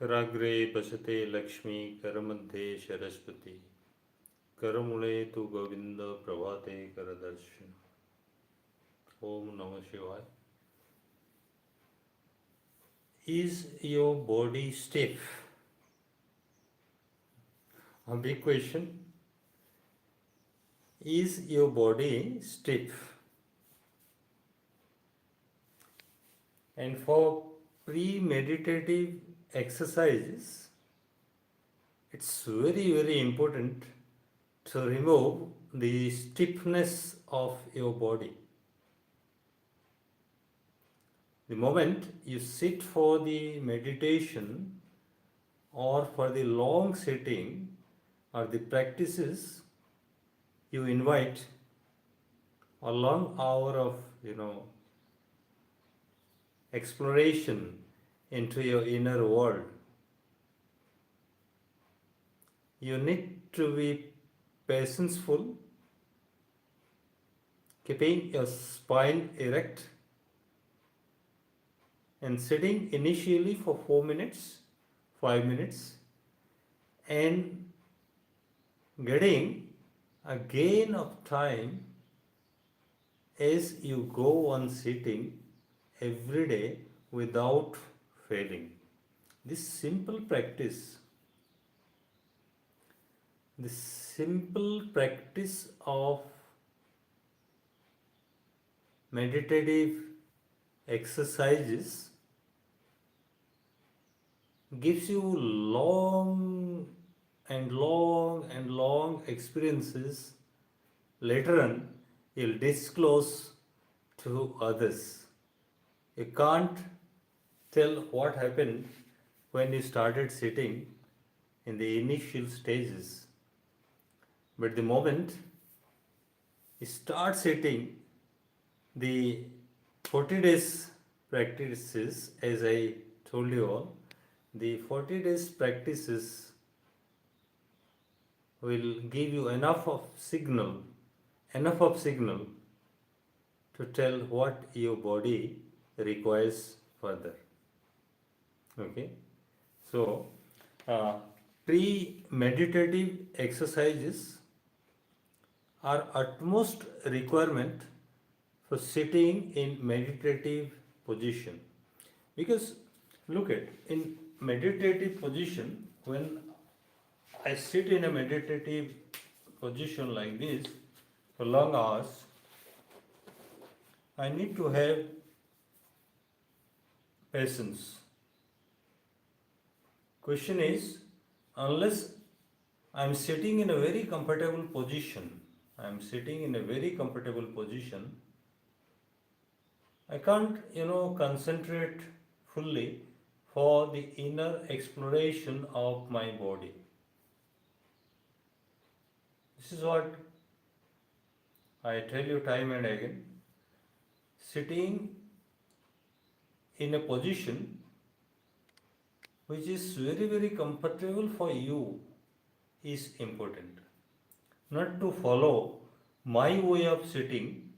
कराग्रे बसते लक्ष्मी करमध्ये सरस्वती करमुळे तू गोविंद प्रभाते करदर्शन. Om Namah Shivaya. Is your body stiff? A big question. Is your body stiff? And for pre-meditative exercises, it's very important to remove the stiffness of your body. The moment you sit for the meditation or for the long sitting or the practices, you invite a long hour of exploration into your inner world. You need to be patientful, keeping your spine erect and sitting initially for 4 minutes, 5 minutes, and getting a gain of time as you go on sitting every day without failing. This simple practice of meditative exercises gives you long experiences. Later on, you'll disclose to others. You can't tell what happened when you started sitting in the initial stages. But the moment you start sitting, the 40 days practices, as I told you all, the 40 days practices will give you enough of signal to tell what your body requires further. Okay, so pre-meditative exercises are utmost requirement for sitting in meditative position, because look at, in meditative position, when I sit in a meditative position like this for long hours, I need to have patience. Question is, unless I am sitting in a very comfortable position, I can't, concentrate fully for the inner exploration of my body. This is what I tell you time and again. Sitting in a position which is very comfortable for you is important. Not to follow my way of sitting,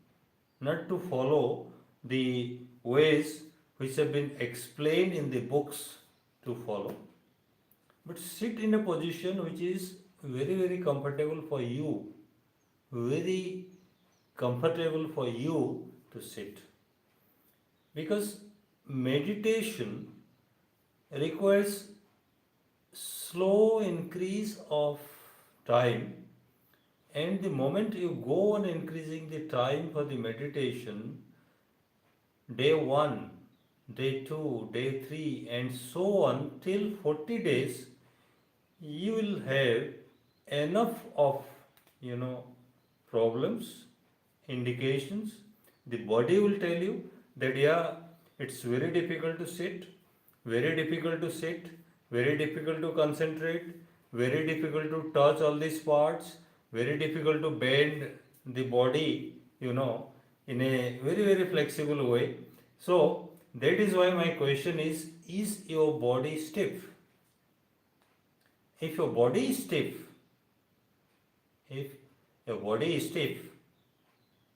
not to follow the ways which have been explained in the books to follow, but sit in a position which is very comfortable for you, very comfortable for you to sit. Because meditation requires slow increase of time, and the moment you go on increasing the time for the meditation, day 1, day 2, day 3, and so on till 40 days, you will have enough of problems, indications. The body will tell you that it's very difficult to sit, very difficult to sit, very difficult to concentrate, very difficult to touch all these parts, very difficult to bend the body, in a very flexible way. So that is why my question is your body stiff? If your body is stiff, if your body is stiff,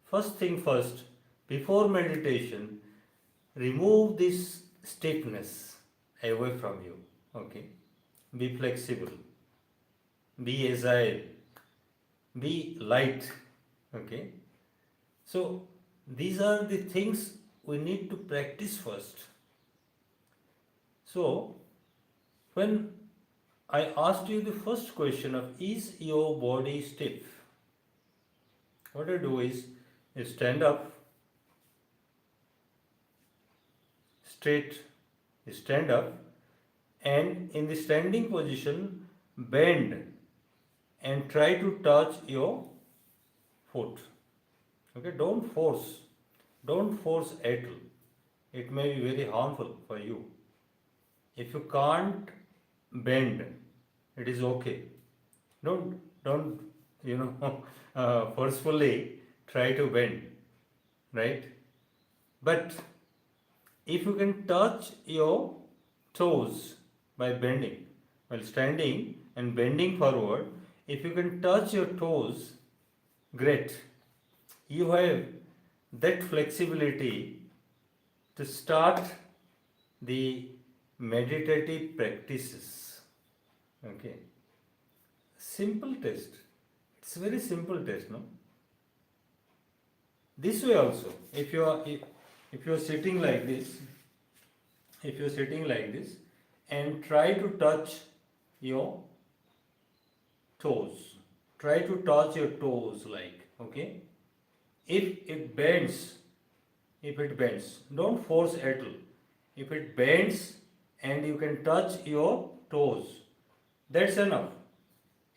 first thing first, before meditation, remove this stiffness away from you. Okay, be flexible, be agile, be light. Okay, so these are the things we need to practice first. So when I asked you the first question of is your body stiff, what I do is you stand up straight, you stand up, and in the standing position bend and try to touch your foot. Okay, don't force at all. It may be very harmful for you. If you can't bend, it is okay. Don't forcefully try to bend, right? But if you can touch your toes by bending, while standing and bending forward, if you can touch your toes, great. You have that flexibility to start the meditative practices. Okay. Simple test. It's very simple test, no? This way also, if you are sitting like this, if you are sitting like this, and try to touch your toes, try to touch your toes like, okay. If it bends, don't force at all. If it bends and you can touch your toes, that's enough.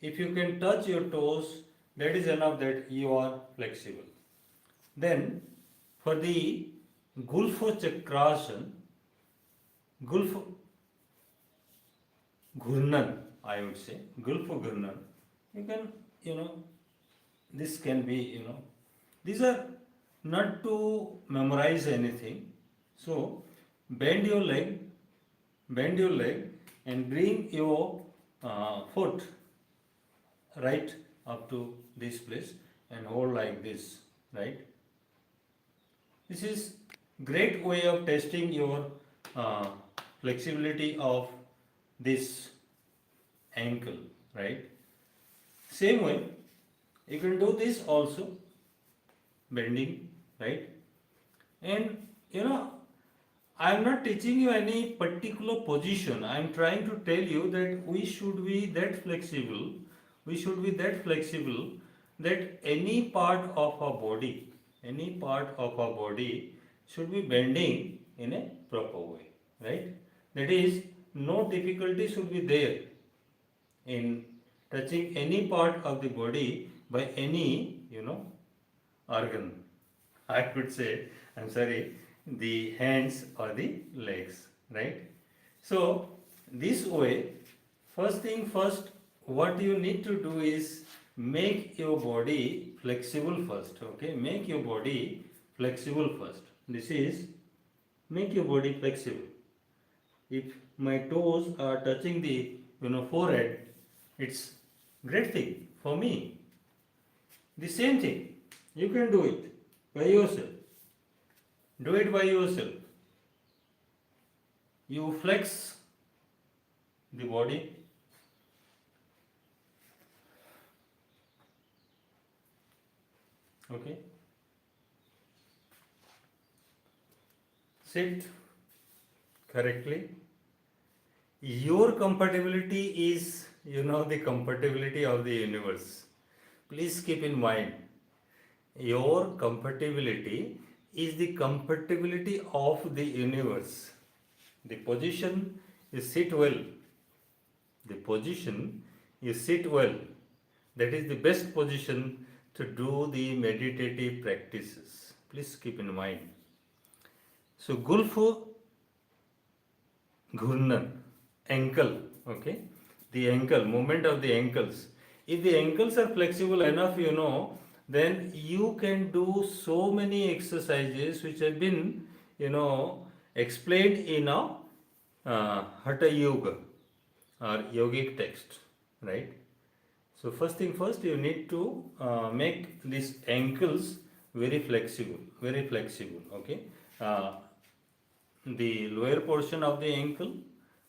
If you can touch your toes, that is enough that you are flexible. Then for the goolf chakrasana, goolf ghurnana, I would say, goolf ghurnana, you can, this can be, these are not to memorize anything. So bend your leg and bring your foot right up to this place and hold like this, right? This is great way of testing your uh, flexibility of this ankle, right? Same way, you can do this also, bending, right? And I am not teaching you any particular position. I am trying to tell you that we should be that flexible. We should be that flexible that any part of our body should be bending in a proper way, right? That is, no difficulty should be there in touching any part of the body by any, organ. I would say, I'm sorry, the hands or the legs, right? So, this way, first thing first, what you need to do is make your body flexible first, okay? Make your body flexible first. This is make your body flexible. If my toes are touching the forehead, it's great thing for me. The same thing, you can do it by yourself. Do it by yourself. You flex the body. Okay. Sit correctly. Your compatibility is, the compatibility of the universe. Please keep in mind, your compatibility is the compatibility of the universe. The position you sit well. The position you sit well. That is the best position to do the meditative practices. Please keep in mind. So, gulfu ghurnan, ankle, okay? The ankle, movement of the ankles. If the ankles are flexible enough, then you can do so many exercises which have been, explained in a Hatha Yoga or yogic text, right? So first thing first, you need to make these ankles very flexible, okay? The lower portion of the ankle,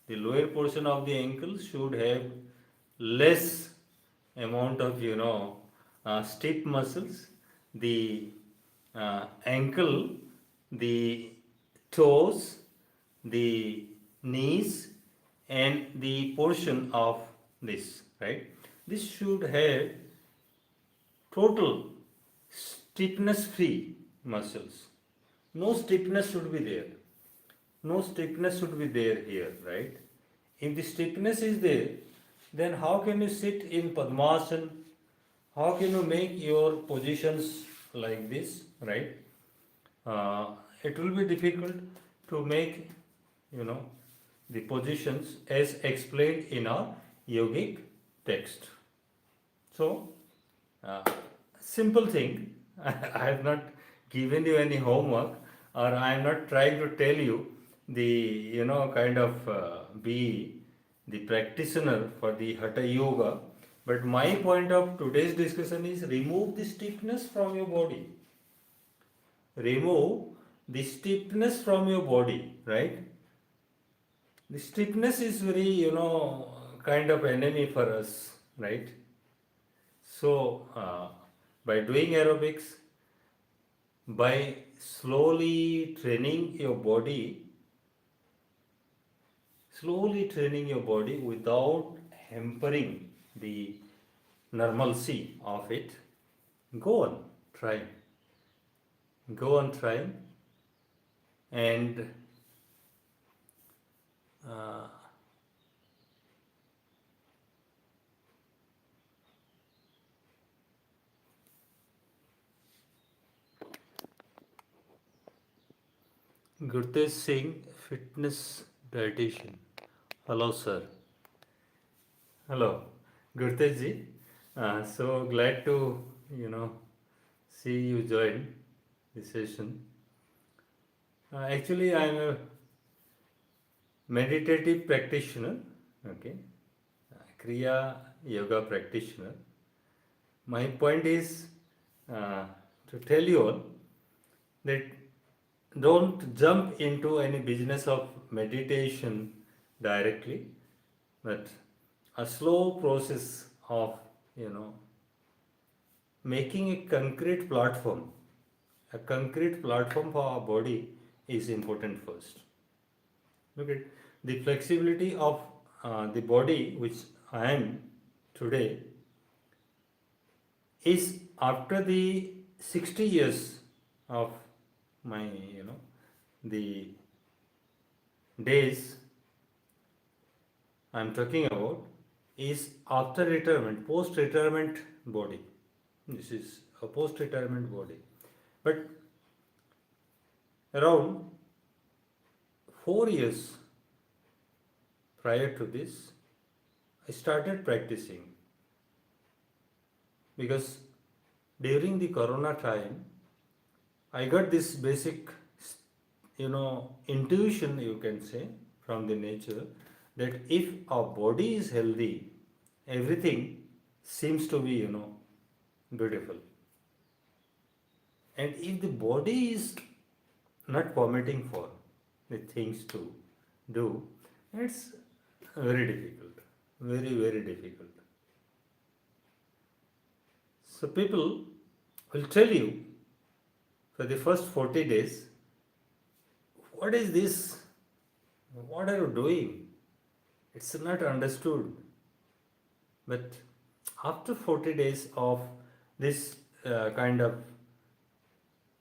The lower portion of the ankle should have less amount of stiff muscles. The ankle, the toes, the knees, and the portion of this, right? This should have total stiffness free muscles. No stiffness should be there. No stiffness should be there here, right? If the stiffness is there, then how can you sit in Padmasana? How can you make your positions like this, right? It will be difficult to make, you know, the positions as explained in our yogic text. So, uh, simple thing. I have not given you any homework, or I am not trying to tell you the kind of be the practitioner for the hatha yoga. But my point of today's discussion is remove the stiffness from your body. Remove the stiffness from your body, right? The stiffness is very, kind of enemy for us, right? So, by doing aerobics, by slowly training your body without hampering the normalcy of it, go on trying. Go on trying, and uh, Gurtesh Singh, fitness dietitian. Hello, sir. Hello, Gurtesh ji. So glad to see you join the session. Actually, I am a meditative practitioner. Okay, kriya yoga practitioner. My point is to tell you all that don't jump into any business of meditation directly, but a slow process of making a concrete platform for our body is important first. Look at the flexibility of the body which I am today is after the 60 years of my the days I'm talking about is after retirement, post retirement body. This is a post retirement body. But around 4 years prior to this, I started practicing because during the corona time, I got this basic, intuition, you can say, from the nature that if our body is healthy, everything seems to be, beautiful. And if the body is not permitting for the things to do, it's very difficult, very, very difficult. So people will tell you for the first 40 days, what is this? What are you doing? It's not understood. But after 40 days of this kind of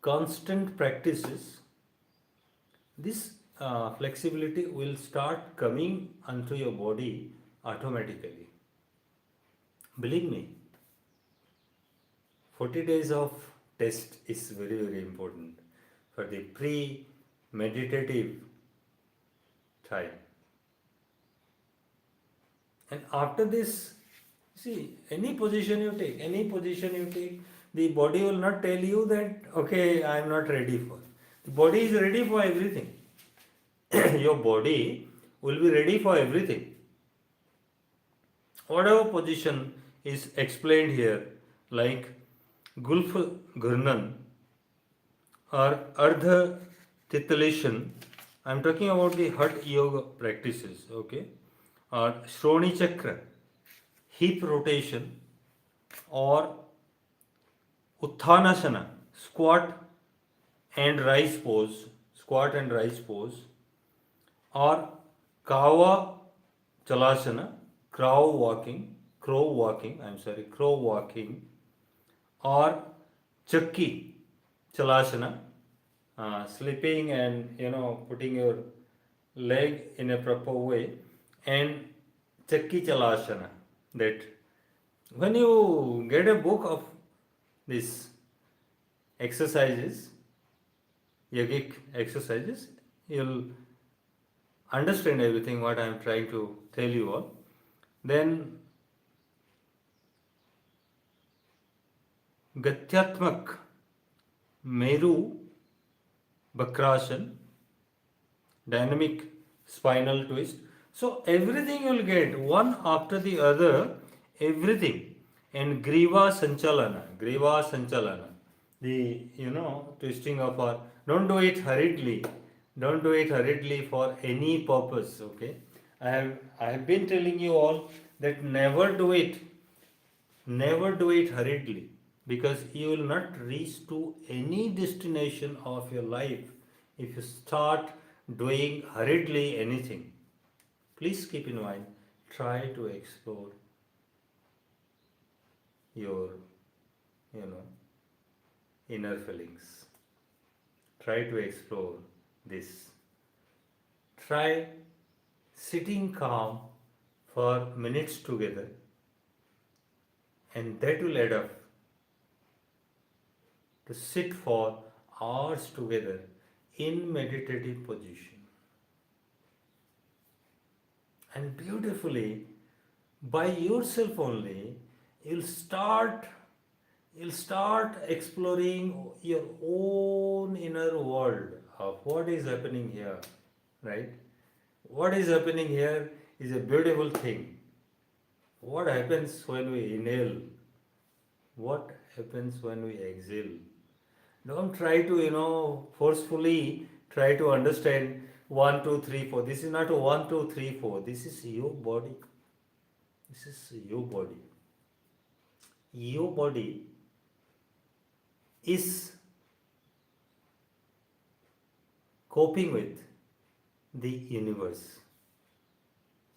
constant practices, this flexibility will start coming onto your body automatically. Believe me, 40 days of test is very, very important for the pre-meditative time. And after this, see, any position you take, the body will not tell you that, okay, I am not ready for. The body is ready for everything. Your body will be ready for everything. Whatever position is explained here, like goolf ghurnana or ardha titali, I'm talking about the Hatha yoga practices, okay? Or shroni chakra, hip rotation, or Utthanasana, squat and rise pose, squat and rise pose, or Kawa chalasana, crow walking, or chhaki chalasana, sleeping and putting your leg in a proper way, and chhaki chalasana. That when you get a book of these exercises, yogic exercises, you'll understand everything what I am trying to tell you all. Then gatyatmak, meru, vakrasana, dynamic spinal twist. So everything you'll get one after the other, everything. And greeva sanchalana, the twisting of our. Don't do it hurriedly. Don't do it hurriedly for any purpose. Okay, I have been telling you all that never do it hurriedly, because you will not reach to any destination of your life if you start doing hurriedly anything. Please keep in mind, try to explore your you know inner feelings. Try to explore this. Try sitting calm for minutes together, and that will add up to sit for hours together in meditative position. And beautifully, by yourself only, you'll start you'll start exploring your own inner world of what is happening here, right? What is happening here is a beautiful thing. What happens when we inhale? What happens when we exhale? Don't try to, forcefully try to understand 1, 2, 3, 4. This is not a 1, 2, 3, 4. This is your body. This is your body. Your body is coping with the universe.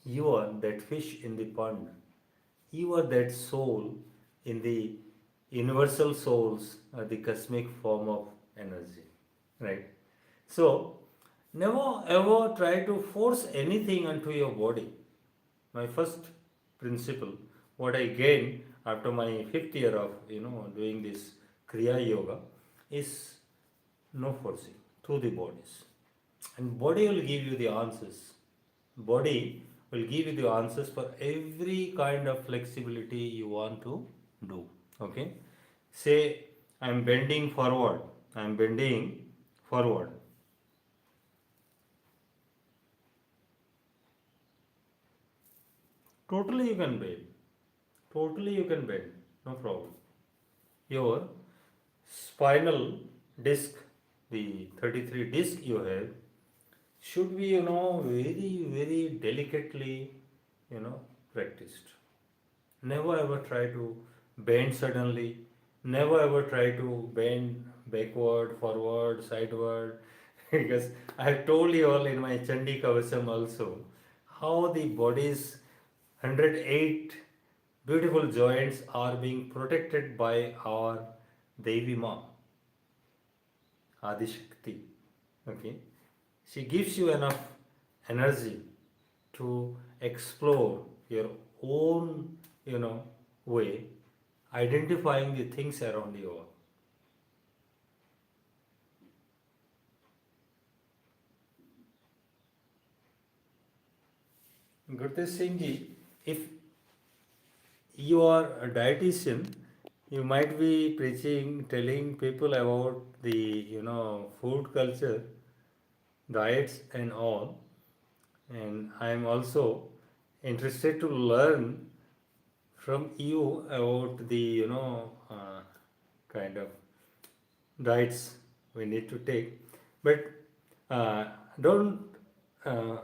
You are that fish in the pond. You are that soul in the universal souls, the cosmic form of energy. Right? So, never ever try to force anything onto your body. My first principle, what I gained after my fifth year of doing this kriya yoga, is no forcing to the bodies, and body will give you the answers. Body will give you the answers for every kind of flexibility you want to do. Okay, say I'm bending forward. I'm bending forward. Totally you can bend. Totally you can bend. No problem. Your spinal disc, the 33 disc you have, should be very very delicately practiced. Never ever try to bend suddenly. Never ever try to bend backward, forward, sideward. Because I have told you all in my Chandi Kavasam also how the body's 108 beautiful joints are being protected by our Devi Ma, Adi Shakti. Okay, she gives you enough energy to explore your own, way, identifying the things around you. Gurtesh Singh ji, if you are a dietitian, you might be preaching, telling people about the, food culture, diets and all. And I am also interested to learn from you about the, kind of diets we need to take. But uh, don't uh,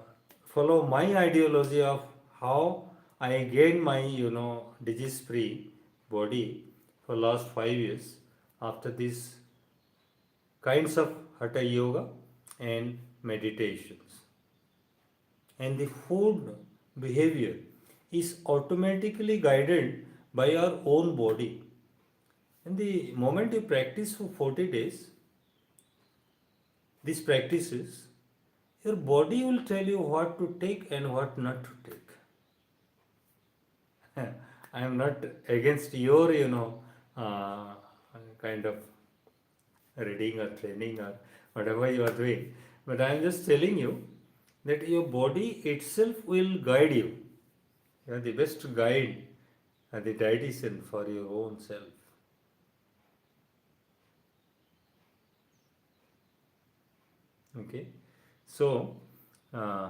follow my ideology of how I gained my disease free body for last 5 years after these kinds of hatha yoga and meditations. And the food behavior is automatically guided by our own body. And the moment you practice for 40 days, these practices, your body will tell you what to take and what not to take. I am not against your, uh, kind of reading or training or whatever you are doing, but I am just telling you that your body itself will guide you. You are the best guide and the dietitian for your own self. Okay, so uh,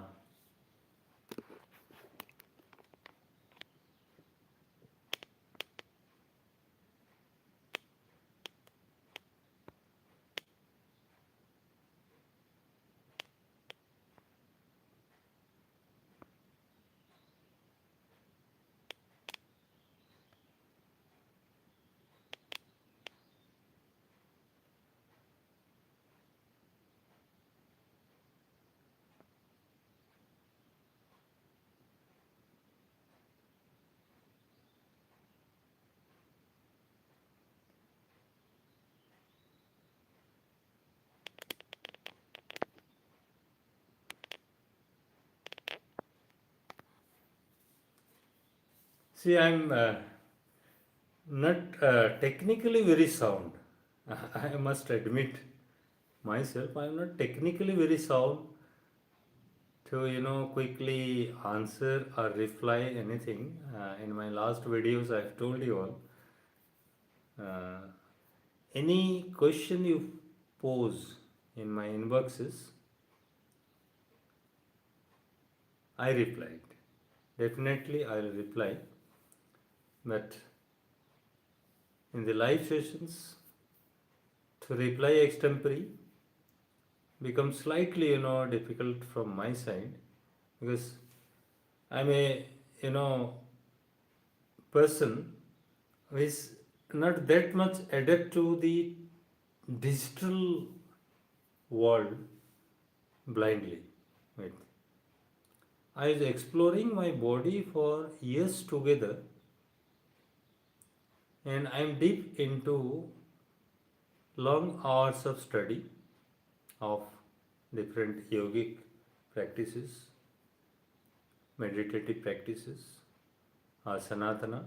see, I am not technically very sound. I must admit myself, I am not technically very sound to quickly answer or reply anything. In my last videos, I have told you all. Uh, any question you pose in my inboxes, I replied. Definitely, I will reply. But in the live sessions, to reply extempore becomes slightly difficult from my side, because I'm a person who is not that much adept to the digital world blindly. Wait. I was exploring my body for years together, and I'm deep into long hours of study of different yogic practices, meditative practices, asanatana,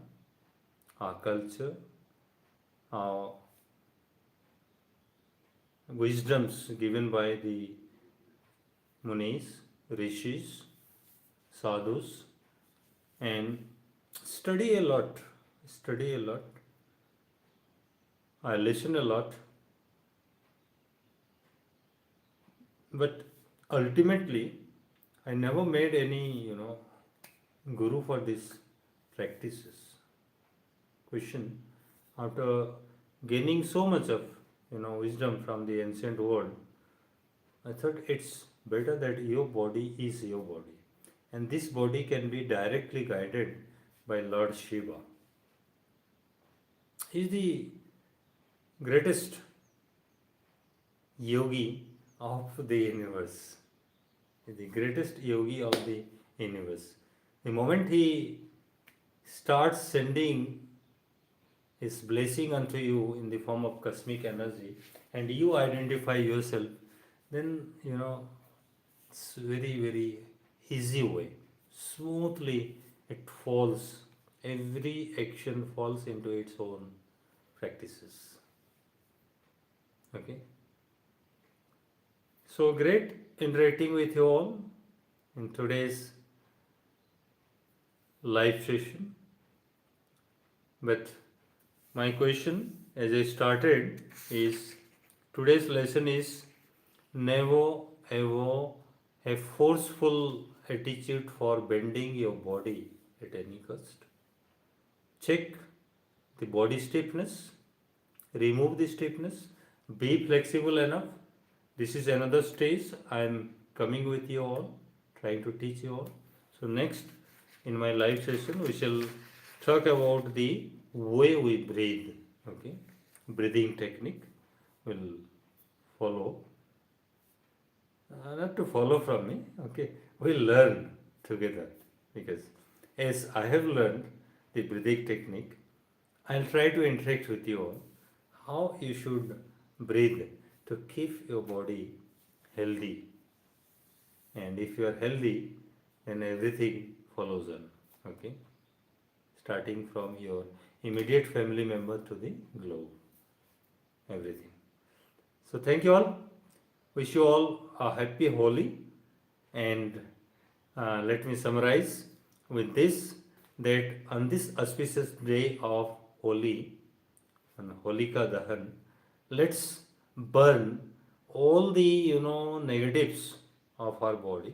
our culture, our wisdoms given by the munis, rishis, sadhus, and study a lot. Study a lot. I listen a lot, but ultimately, I never made any, guru for these practices. Question: after gaining so much of, wisdom from the ancient world, I thought it's better that your body is your body, and this body can be directly guided by Lord Shiva. He is the greatest yogi of the universe. He is the greatest yogi of the universe. The moment he starts sending his blessing unto you in the form of cosmic energy, and you identify yourself, then it's very, very easy way. Smoothly it falls. Every action falls into its own practices. Okay. So great interacting with you all in today's live session. But my question, as I started, is today's lesson is never ever a forceful attitude for bending your body at any cost. Check the body stiffness, remove the stiffness, be flexible enough. this is another stage I am coming with you all, trying to teach you all. So next in my live session we shall talk about the way we breathe. Okay, breathing technique will follow. Not to follow from me. Okay, we'll learn together, because as I have learned the breathing technique, I'll try to interact with you all how you should breathe to keep your body healthy. And if you are healthy, then everything follows on. Okay, starting from your immediate family member to the globe, everything. So thank you all. Wish you all a happy Holi, and let me summarize with this, that on this auspicious day of Holi, on Holika Dahan, let's burn all the negatives of our body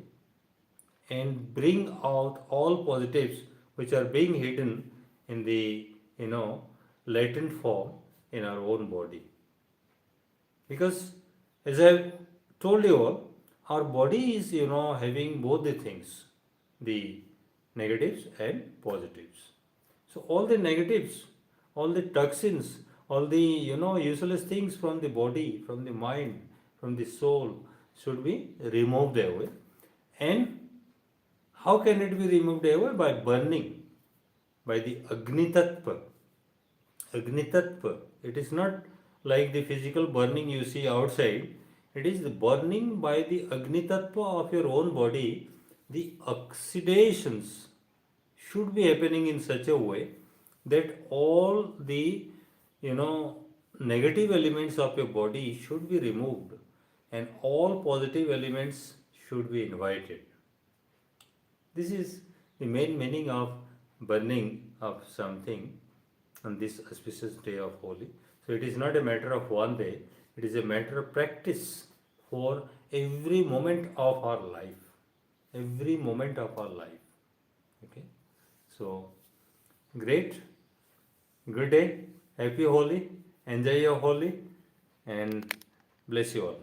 and bring out all positives which are being hidden in the latent form in our own body. Because as I've told you all, our body is having both the things, the negatives and positives. So all the negatives, all the toxins, all the useless things from the body, from the mind, from the soul should be removed away. And how can it be removed away? By burning, by the Agni Tattva. Agni Tattva. It is not like the physical burning you see outside. It is the burning by the Agni Tattva of your own body. The oxidations should be happening in such a way that all the negative elements of your body should be removed and all positive elements should be invited. This is the main meaning of burning of something on this auspicious day of Holi. So it is not a matter of one day, it is a matter of practice for every moment of our life. Every moment of our life. Okay. So great. Good day. Happy Holi. Enjoy your Holi and bless you all.